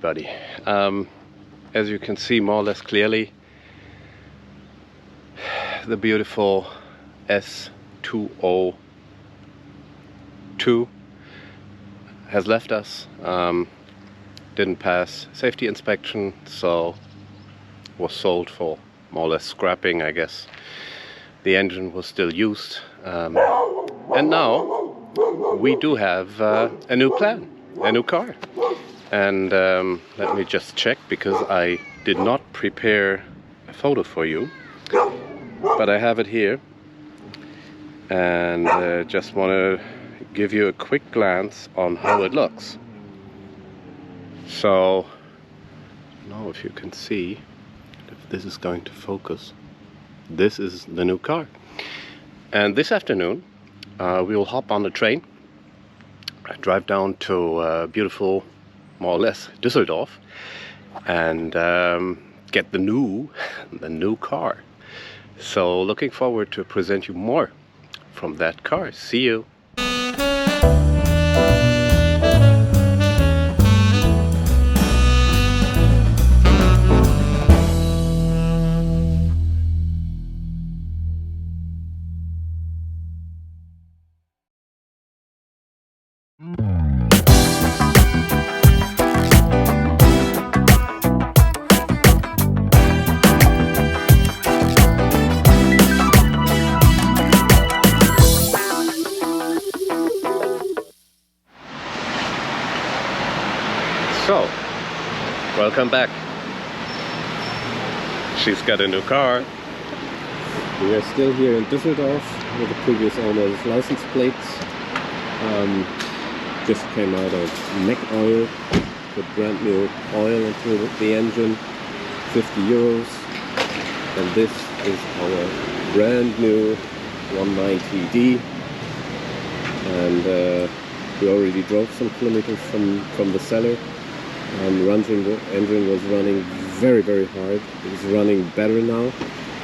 everybody. As you can see more or less clearly, the beautiful S202 has left us. Didn't pass safety inspection, so was sold for more or less scrapping, I guess. The engine was still used, and now we do have a new plan, a new car. And let me just check, because I did not prepare a photo for you, but I have it here, and just want to give you a quick glance on how it looks. So, I don't know if you can see, if this is going to focus. This is the new car. And this afternoon we will hop on the train, drive down to beautiful, more or less, Düsseldorf, and get the new car. So looking forward to present you more from that car. See you. So, welcome back. She's got a new car. We are still here in Düsseldorf with the previous owner's license plates. Just came out of neck oil, put brand new oil into the engine, 50 euros. And this is our brand new 190D. And we already drove some kilometers from the seller. The engine was running very, very hard. It is running better now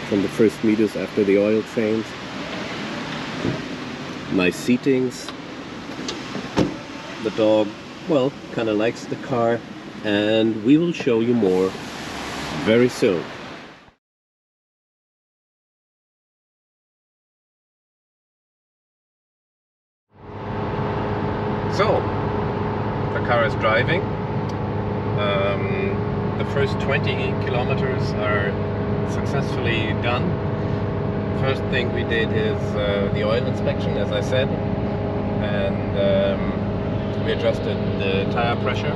from the first meters after the oil change. Nice seatings. The dog, well, kind of likes the car, and we will show you more very soon. So, the car is driving. The first 20 kilometers are successfully done. First thing we did is the oil inspection, as I said, and we adjusted the tire pressure,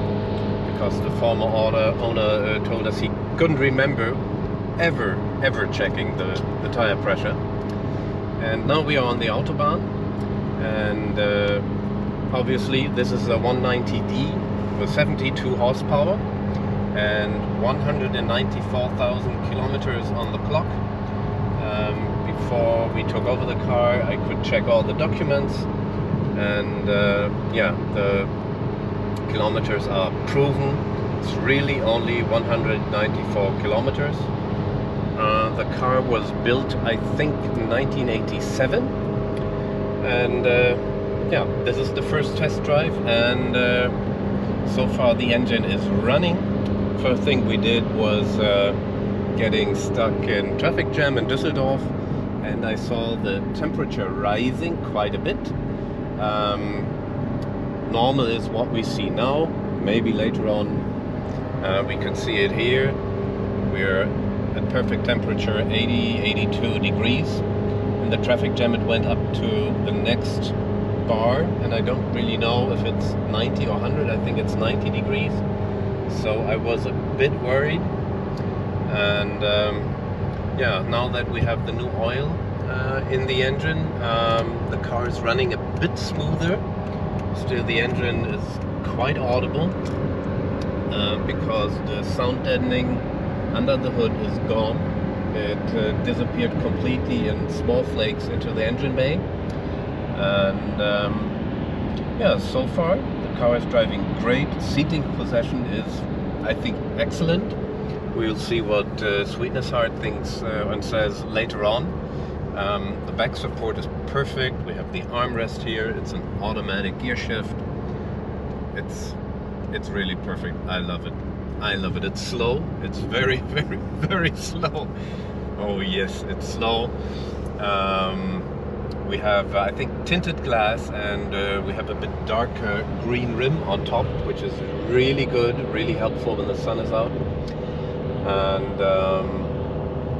because the former owner told us he couldn't remember ever checking the tire pressure. And now we are on the Autobahn, and obviously this is a 190D with 72 horsepower and 194,000 kilometers on the clock. Before we took over the car, I could check all the documents, and yeah, the kilometers are proven. It's really only 194 kilometers. The car was built, I think, in 1987, and yeah, this is the first test drive, and so far the engine is running. First thing we did was getting stuck in traffic jam in Düsseldorf, and I saw the temperature rising quite a bit. Normal is what we see now. Maybe later on we can see it here. We're at perfect temperature, 82 degrees. In the traffic jam it went up to the next bar, and I don't really know if it's 90 or 100. I think it's 90 degrees. So I was a bit worried, and yeah, now that we have the new oil in the engine, the car is running a bit smoother. Still, the engine is quite audible because the sound deadening under the hood is gone. It disappeared completely in small flakes into the engine bay, and yeah, so far the car is driving great. Seating position is, I think, excellent. We'll see what Sweetness thinks and says later on. The back support is perfect. We have the armrest here. It's an automatic gear shift. It's really perfect. I love it. I love it. It's slow. It's very, very, very slow. Oh yes, it's slow. We have, I think, tinted glass, and we have a bit darker green rim on top, which is really good, really helpful when the sun is out. And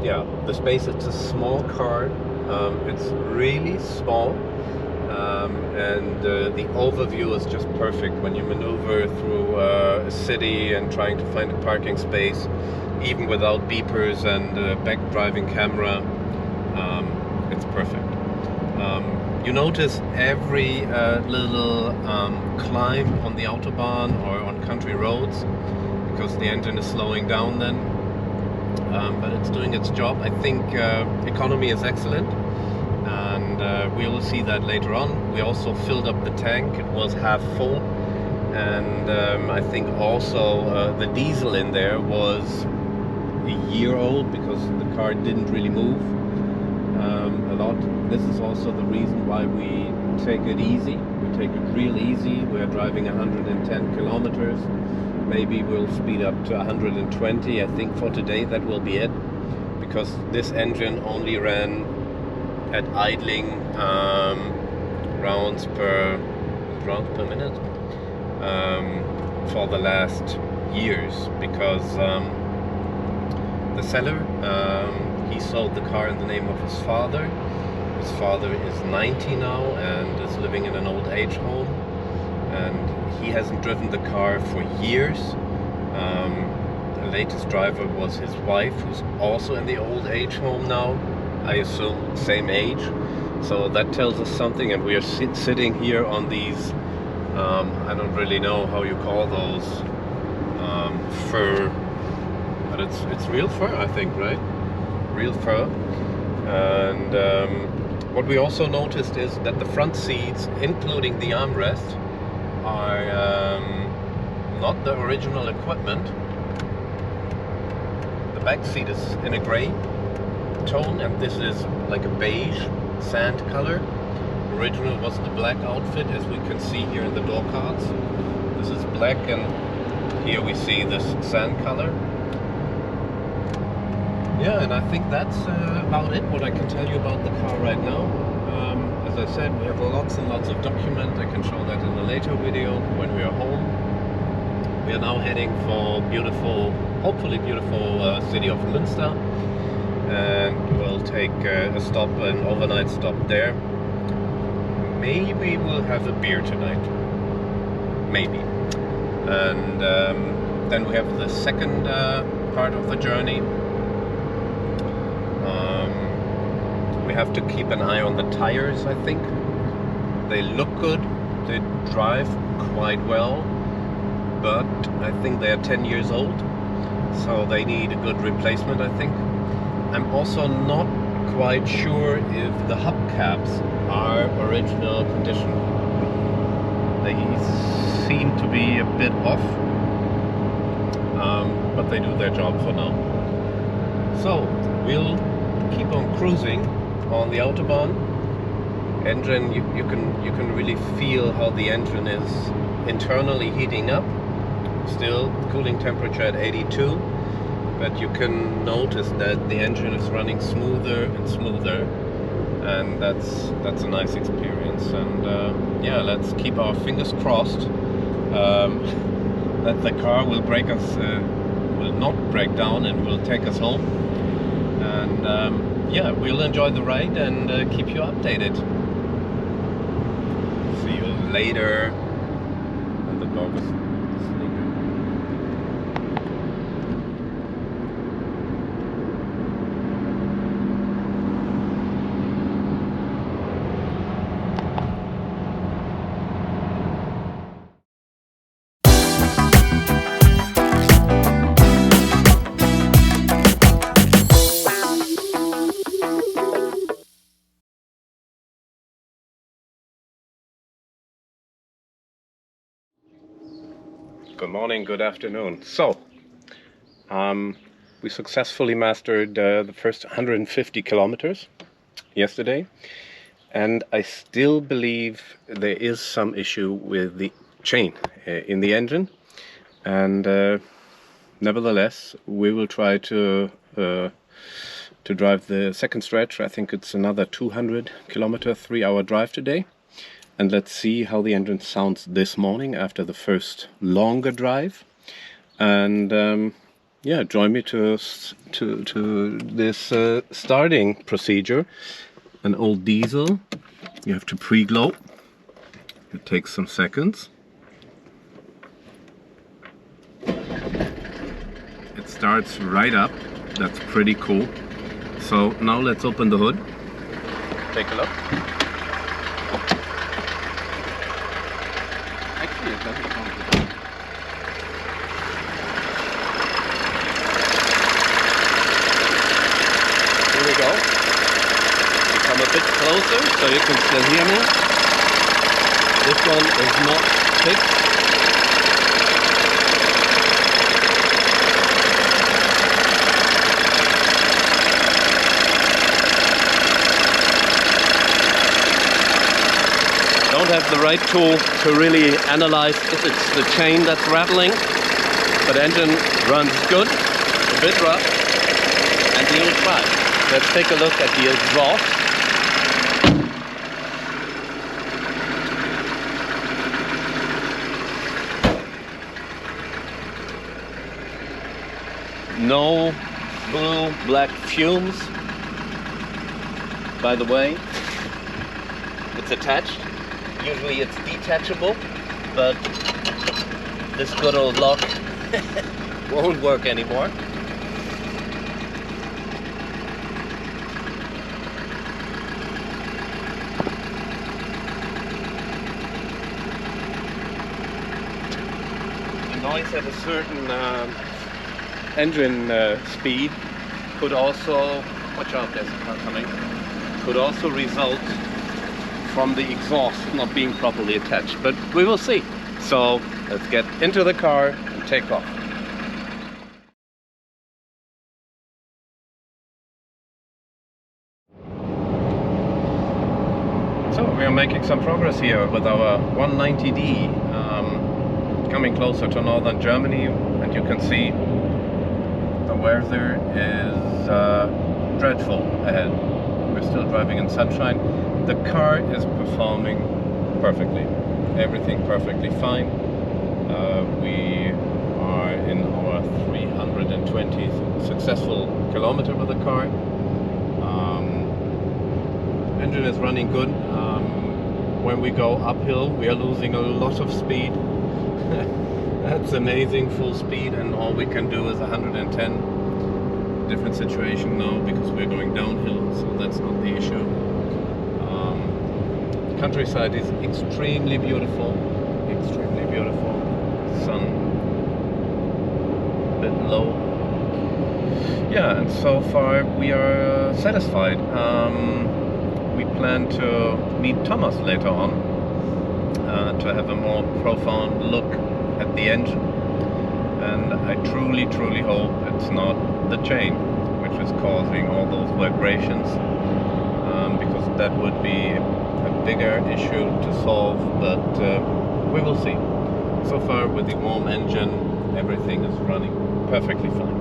yeah, the space, it's a small car. It's really small. And the overview is just perfect when you maneuver through a city and trying to find a parking space, even without beepers and back driving camera. It's perfect. You notice every little climb on the autobahn or on country roads, because the engine is slowing down then, but it's doing its job. I think economy is excellent, and we will see that later on. We also filled up the tank. It was half full, and I think also the diesel in there was a year old, because the car didn't really move a lot. This is also the reason why we take it easy. We take it real easy. We are driving 110 kilometers. Maybe we'll speed up to 120. I think for today that will be it, because this engine only ran at idling rounds per minute for the last years, because the seller, he sold the car in the name of his father. His father is 90 now and is living in an old age home, and he hasn't driven the car for years. The latest driver was his wife, who's also in the old age home now, I assume same age. So that tells us something, and we are sitting here on these, I don't really know how you call those, fur, but it's real fur, I think, right? Real fur. And what we also noticed is that the front seats, including the armrest, are not the original equipment. The back seat is in a gray tone, and this is like a beige sand color. Original was the black outfit, as we can see here in the door cards. This is black, and here we see this sand color. Yeah, and I think that's about it, what I can tell you about the car right now. As I said, we have lots and lots of documents. I can show that in a later video when we are home. We are now heading for beautiful, hopefully beautiful city of Münster, and we'll take a stop, an overnight stop there. Maybe we'll have a beer tonight, maybe. And then we have the second part of the journey. We have to keep an eye on the tires, I think. They look good, they drive quite well, but I think they are 10 years old, so they need a good replacement, I think. I'm also not quite sure if the hubcaps are original condition. They seem to be a bit off, but they do their job for now. So we'll keep on cruising on the autobahn. Engine, you can really feel how the engine is internally heating up. Still cooling temperature at 82, but you can notice that the engine is running smoother and smoother, and that's a nice experience. And yeah, let's keep our fingers crossed that the car will will not break down and will take us home. And yeah, we'll enjoy the ride and keep you updated. See you later. And the dog is sleeping. Good morning, good afternoon. So, we successfully mastered the first 150 kilometers yesterday, and I still believe there is some issue with the chain in the engine, and nevertheless, we will try to drive the second stretch. I think it's another 200 kilometer, 3-hour drive today. And let's see how the engine sounds this morning after the first longer drive. And yeah, join me to this starting procedure. An old diesel, you have to pre-glow. It takes some seconds. It starts right up. That's pretty cool. So now let's open the hood. Take a look. Actually, it doesn't sound too bad. Here we go. We come a bit closer so you can still hear me. This one is not fixed. Don't have the right tool to really analyze if it's the chain that's rattling, but engine runs good, a bit rough, and we will try. Let's take a look at the exhaust. No blue black fumes. By the way, it's attached. Usually it's detachable, but this good old lock won't work anymore. The noise at a certain engine speed could also, watch out, there's a car coming, could also result from the exhaust not being properly attached, but we will see. So let's get into the car and take off. So we are making some progress here with our 190D, coming closer to northern Germany, and you can see the weather is dreadful ahead. We're still driving in sunshine. The car is performing perfectly, everything perfectly fine. We are in our 320th successful kilometer with the car. Engine is running good. When we go uphill, we are losing a lot of speed. That's amazing, full speed, and all we can do is 110. Different situation now because we're going downhill, so that's not the issue. Countryside is extremely beautiful, extremely beautiful. Sun a bit low. Yeah, and so far we are satisfied. We plan to meet Thomas later on to have a more profound look at the engine. And I truly, truly hope it's not the chain which is causing all those vibrations, because that would be a bigger issue to solve, but we will see. So far with the warm engine, everything is running perfectly fine.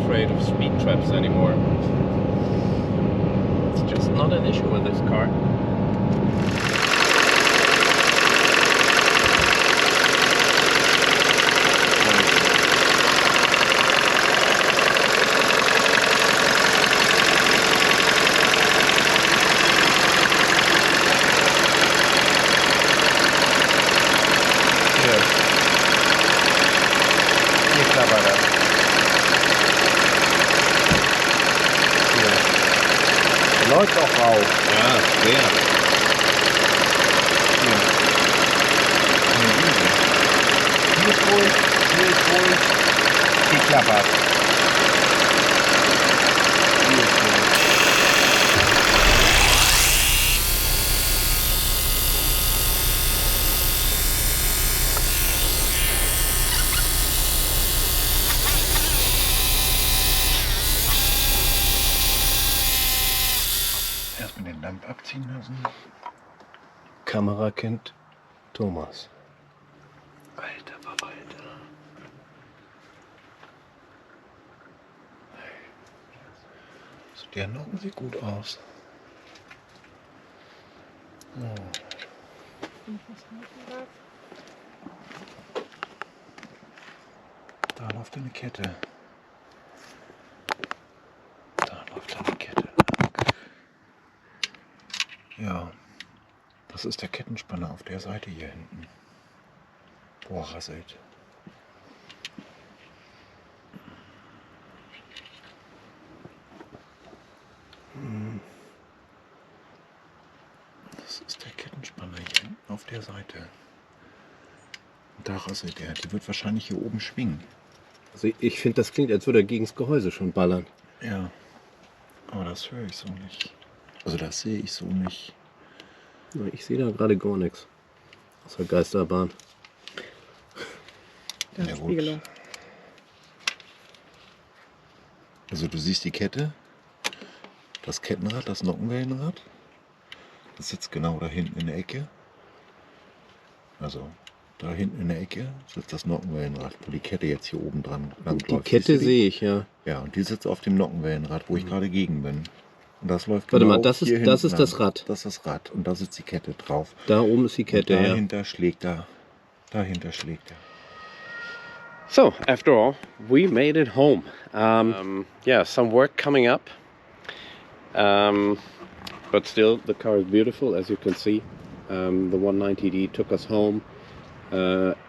Afraid of speed traps anymore. It's just not an issue with this car. Läuft auch raus. Ja, sehr. Ja. durch, geklappert. Erstmal den Dampf abziehen lassen. Kamerakind Thomas. Alter Verwalter. So, der Nocken sieht gut aus. Da läuft eine Kette. Da läuft eine Kette. Ja, das ist der Kettenspanner auf der Seite hier hinten. Boah, rasselt. Das ist der Kettenspanner hier hinten auf der Seite. Und da rasselt er. Die wird wahrscheinlich hier oben schwingen. Also ich finde, das klingt, als würde er gegen das Gehäuse schon ballern. Ja, aber das höre ich so nicht. Also das sehe ich so nicht. Ich sehe da gerade gar nichts. Außer Geisterbahn. Ja, gut. Also du siehst die Kette, das Kettenrad, das Nockenwellenrad. Das sitzt genau da hinten in der Ecke. Also da hinten in der Ecke sitzt das Nockenwellenrad, wo die Kette jetzt hier oben dran läuft. Die Kette sehe ich, ja. Ja, und die sitzt auf dem Nockenwellenrad, wo ich gerade gegen bin. Und das läuft Warte genau mal, das hier ist hinten das an. Rad. Das ist das Rad und da sitzt die Kette drauf. Da oben ist die Kette, und ja. dahinter schlägt er. Dahinter schlägt er. So, after all, we made it home. Yeah, some work coming up. But still, the car is beautiful, as you can see. The 190D took us home.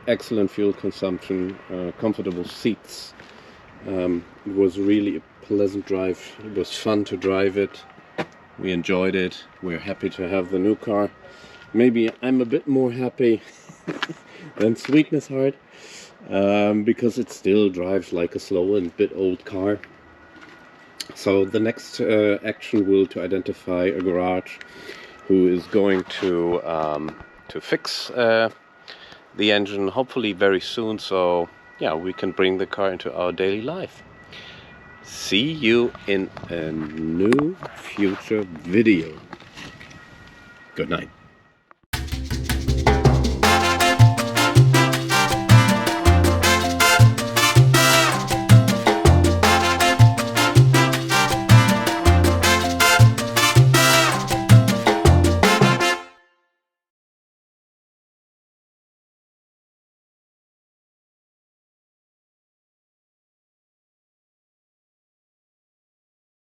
Excellent fuel consumption, comfortable seats. It was really a pleasant drive. It was fun to drive it. We enjoyed it. We're happy to have the new car. Maybe I'm a bit more happy than Sweetness Heart, because it still drives like a slow and bit old car. So the next action will to identify a garage who is going to fix the engine, hopefully very soon, so yeah, we can bring the car into our daily life. See you in a new future video. Good night.